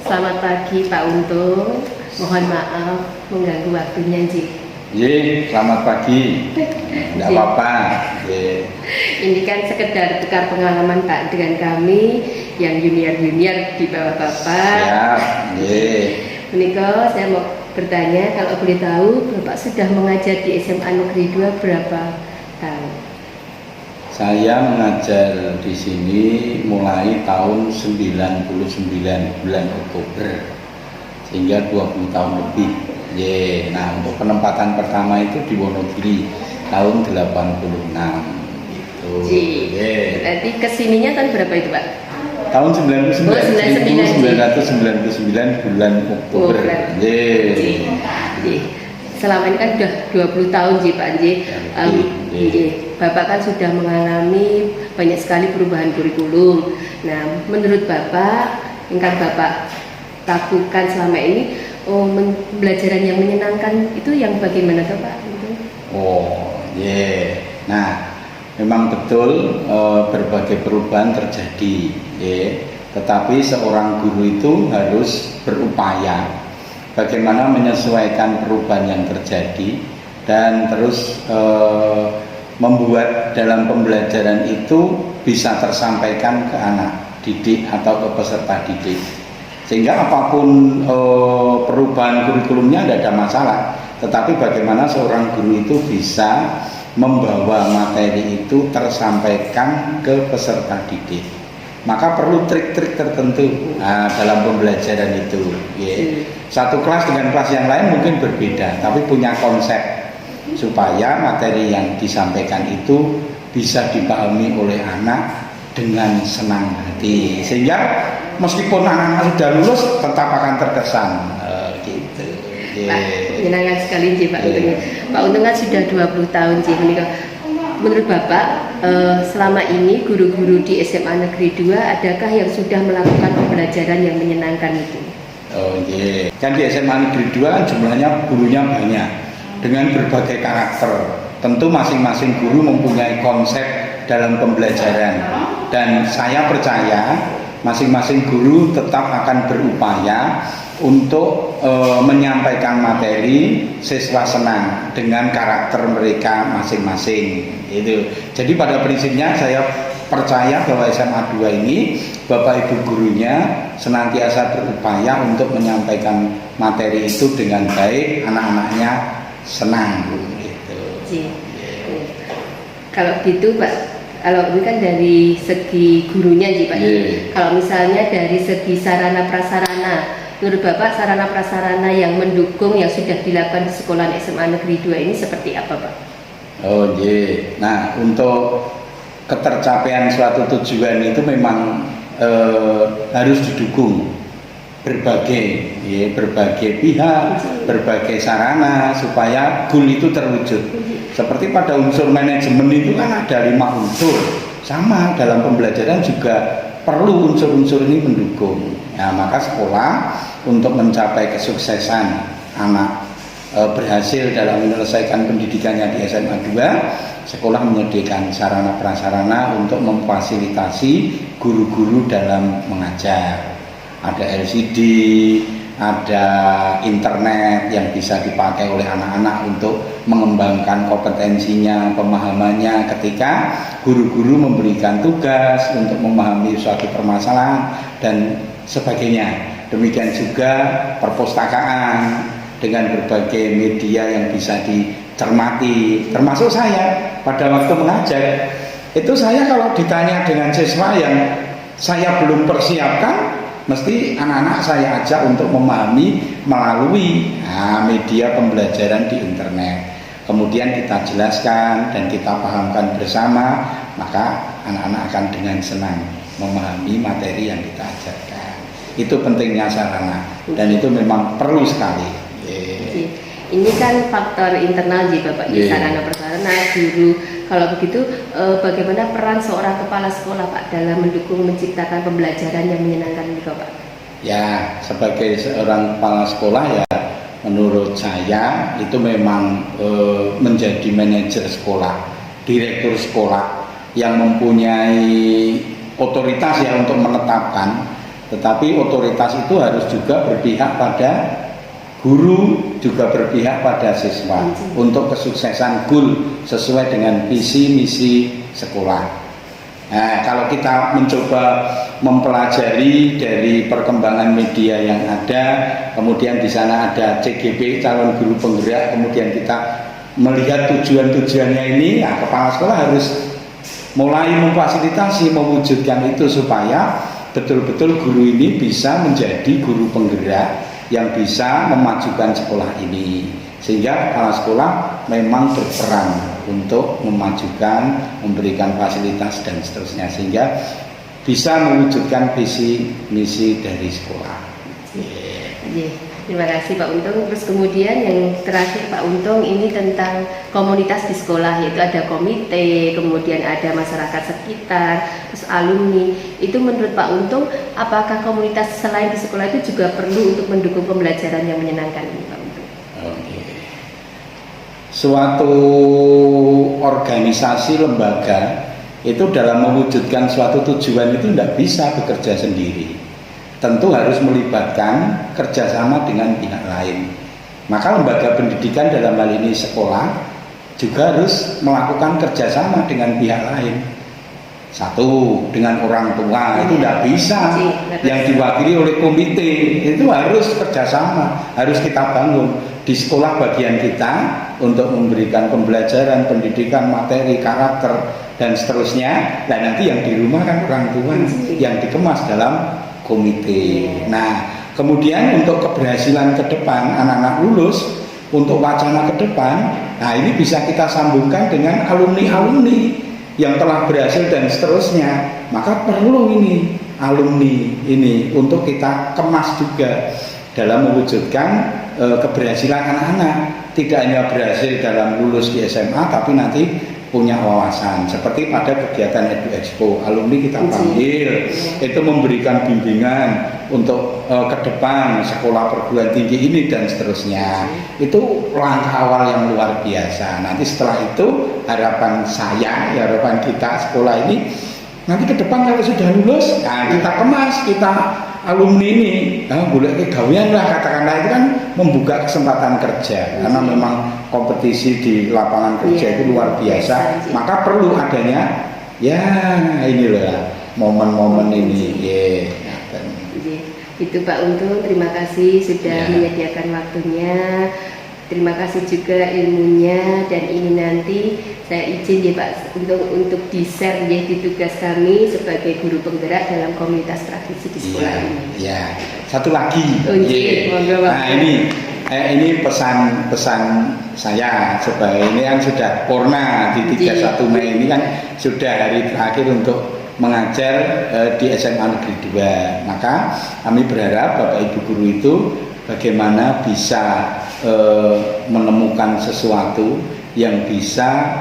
Selamat pagi Pak Untung, mohon maaf mengganggu waktunya Ji. Selamat pagi. Tidak apa-apa. Ini kan sekedar tukar pengalaman Pak dengan kami yang junior-junior di bawah Bapak. Siap. Menika saya mau bertanya, kalau boleh tahu Bapak sudah mengajar di SMA Negeri 2 berapa tahun? Saya mengajar di sini mulai tahun 99 bulan Oktober, sehingga 20 tahun lebih. Nah, untuk penempatan pertama itu di Wonogiri tahun 86 gitu. Berarti kesininya tahun berapa itu Pak? Tahun 99, 1999 bulan Oktober. Selama ini kan sudah 20 tahun Pak Bapak kan sudah mengalami banyak sekali perubahan kurikulum. Nah, menurut Bapak, yang Bapak lakukan selama ini, pembelajaran yang menyenangkan itu yang bagaimana tuh Pak? Nah, memang betul berbagai perubahan terjadi, tetapi seorang guru itu harus berupaya bagaimana menyesuaikan perubahan yang terjadi dan terus membuat dalam pembelajaran itu bisa tersampaikan ke anak didik atau ke peserta didik, sehingga apapun perubahan kurikulumnya tidak ada masalah, tetapi bagaimana seorang guru itu bisa membawa materi itu tersampaikan ke peserta didik. Maka perlu trik-trik tertentu dalam pembelajaran itu. Satu kelas dengan kelas yang lain mungkin berbeda, tapi punya konsep supaya materi yang disampaikan itu bisa dipahami oleh anak dengan senang hati, sehingga meskipun anak-anak sudah lulus tetap akan terkesan gitu. Pak, menyenangkan sekali Pak Untung. Pak Untung kan sudah 20 tahun menurut Bapak, selama ini guru-guru di SMA Negeri 2 adakah yang sudah melakukan pembelajaran yang menyenangkan itu? Kan di SMA Negeri 2 kan jumlahnya gurunya banyak dengan berbagai karakter. Tentu masing-masing guru mempunyai konsep dalam pembelajaran, dan saya percaya masing-masing guru tetap akan berupaya untuk menyampaikan materi siswa senang dengan karakter mereka masing-masing. Jadi pada prinsipnya saya percaya bahwa SMA 2 ini Bapak Ibu gurunya senantiasa berupaya untuk menyampaikan materi itu dengan baik, anak-anaknya senang gitu. Kalau gitu Pak, kalau ini kan dari segi gurunya Pak. Kalau misalnya dari segi sarana prasarana, menurut Bapak sarana prasarana yang mendukung yang sudah dilakukan di sekolah SMA Negeri 2 ini seperti apa Pak? Nah, untuk ketercapaian suatu tujuan itu memang harus didukung berbagai pihak, berbagai sarana supaya goal itu terwujud. Seperti pada unsur manajemen itu kan ada 5 unsur, sama dalam pembelajaran juga perlu unsur-unsur ini mendukung. Nah, maka sekolah untuk mencapai kesuksesan anak berhasil dalam menyelesaikan pendidikannya di SMA 2, sekolah menyediakan sarana prasarana untuk memfasilitasi guru-guru dalam mengajar. Ada LCD, ada internet yang bisa dipakai oleh anak-anak untuk mengembangkan kompetensinya, pemahamannya ketika guru-guru memberikan tugas untuk memahami suatu permasalahan dan sebagainya. Demikian juga perpustakaan dengan berbagai media yang bisa dicermati, termasuk saya pada waktu mengajar. Itu saya kalau ditanya dengan siswa yang saya belum persiapkan, mesti anak-anak saya ajak untuk memahami melalui media pembelajaran di internet. Kemudian kita jelaskan dan kita pahamkan bersama, maka anak-anak akan dengan senang memahami materi yang kita ajarkan. Itu pentingnya sarana, dan itu memang perlu sekali. Ini kan faktor internal Bapak, sarana prasarana, guru. Kalau begitu, bagaimana peran seorang kepala sekolah Pak dalam mendukung menciptakan pembelajaran yang menyenangkan ini Pak? Ya, sebagai seorang kepala sekolah ya, menurut saya itu memang menjadi manajer sekolah, direktur sekolah yang mempunyai otoritas ya untuk menetapkan Tetapi otoritas itu harus juga berpihak pada guru, juga berpihak pada siswa untuk kesuksesan goal sesuai dengan visi misi sekolah. Nah, kalau kita mencoba mempelajari dari perkembangan media yang ada, kemudian di sana ada CGP, calon guru penggerak, kemudian kita melihat tujuan-tujuannya ini, ya kepala sekolah harus mulai memfasilitasi, mewujudkan itu supaya betul-betul guru ini bisa menjadi guru penggerak yang bisa memajukan sekolah ini, sehingga kepala sekolah memang berperan untuk memajukan, memberikan fasilitas dan seterusnya, sehingga bisa mewujudkan visi misi dari sekolah. Terima kasih Pak Untung. Terus kemudian yang terakhir Pak Untung, ini tentang komunitas di sekolah, yaitu ada komite, kemudian ada masyarakat sekitar, terus alumni. Itu menurut Pak Untung, apakah komunitas selain di sekolah itu juga perlu untuk mendukung pembelajaran yang menyenangkan ini Pak Untung? Oke. Suatu organisasi lembaga itu dalam mewujudkan suatu tujuan itu tidak bisa bekerja sendiri, tentu harus melibatkan kerjasama dengan pihak lain. Maka lembaga pendidikan dalam hal ini sekolah juga harus melakukan kerjasama dengan pihak lain. Satu, dengan orang tua itu tidak bisa, yang diwakili oleh komite itu harus kerjasama, harus kita bangun di sekolah bagian kita untuk memberikan pembelajaran, pendidikan, materi, karakter dan seterusnya. Dan nanti yang di rumah kan orang tua yang dikemas dalam komite. Nah, kemudian untuk keberhasilan ke depan anak-anak lulus, untuk wacana ke depan, nah ini bisa kita sambungkan dengan alumni-alumni yang telah berhasil dan seterusnya. Maka perlu ini alumni ini untuk kita kemas juga dalam mewujudkan keberhasilan anak-anak. Tidak hanya berhasil dalam lulus di SMA, tapi nanti punya wawasan. Seperti pada kegiatan Edu Expo, alumni kita panggil, itu memberikan bimbingan untuk ke depan sekolah perguruan tinggi ini dan seterusnya. Itu langkah awal yang luar biasa. Nanti setelah itu harapan saya, harapan kita sekolah ini, nanti ke depan kalau sudah lulus, nah kita kemas, kita alumni ini, boleh kegawian lah katakanlah, itu kan membuka kesempatan kerja, karena memang kompetisi di lapangan kerja itu luar biasa. Maka perlu adanya ya ini loh momen-momen ini. Itu Pak Untung, terima kasih sudah menyediakan waktunya. Terima kasih juga ilmunya, dan ini nanti saya izin ya Pak untuk di-share ya di tugas kami sebagai guru penggerak dalam komunitas praktisi di sekolah ini. Ya, satu lagi. Nah ini pesan saya supaya ini kan sudah Porna di 31 Mei ini kan sudah hari terakhir untuk mengajar di SMA Negeri 2. Maka kami berharap Bapak Ibu guru itu bagaimana bisa menemukan sesuatu yang bisa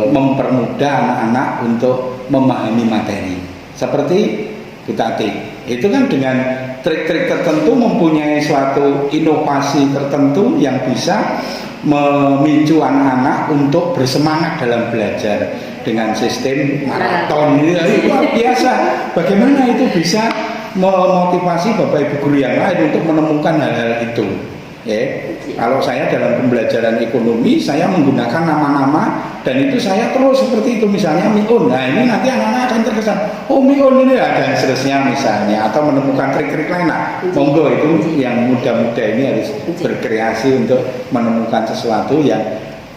mempermudah anak-anak untuk memahami materi. Seperti Bu Tati, itu kan dengan trik-trik tertentu mempunyai suatu inovasi tertentu yang bisa memicu anak-anak untuk bersemangat dalam belajar dengan sistem maraton. Ini luar biasa. Bagaimana itu bisa memotivasi Bapak Ibu guru yang lain untuk menemukan hal-hal itu. Kalau saya dalam pembelajaran ekonomi, saya menggunakan nama-nama dan itu saya terus seperti itu, misalnya Miun. Nah ini nanti anak-anak akan terkesan, oh Miun ini ya, dan seterusnya misalnya, atau menemukan trik-trik lain. Nah, monggo itu yang muda-muda ini harus berkreasi untuk menemukan sesuatu yang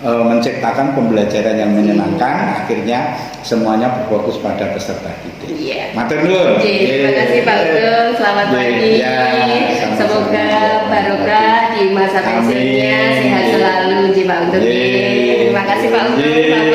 menciptakan pembelajaran yang menyenangkan, akhirnya semuanya berfokus pada peserta didik. Matur nuwun. Terima kasih Pak Untung, selamat pagi. Semoga barokah di masa pensiunnya, sehat selalu Pak Untung. Terima kasih Pak Untung.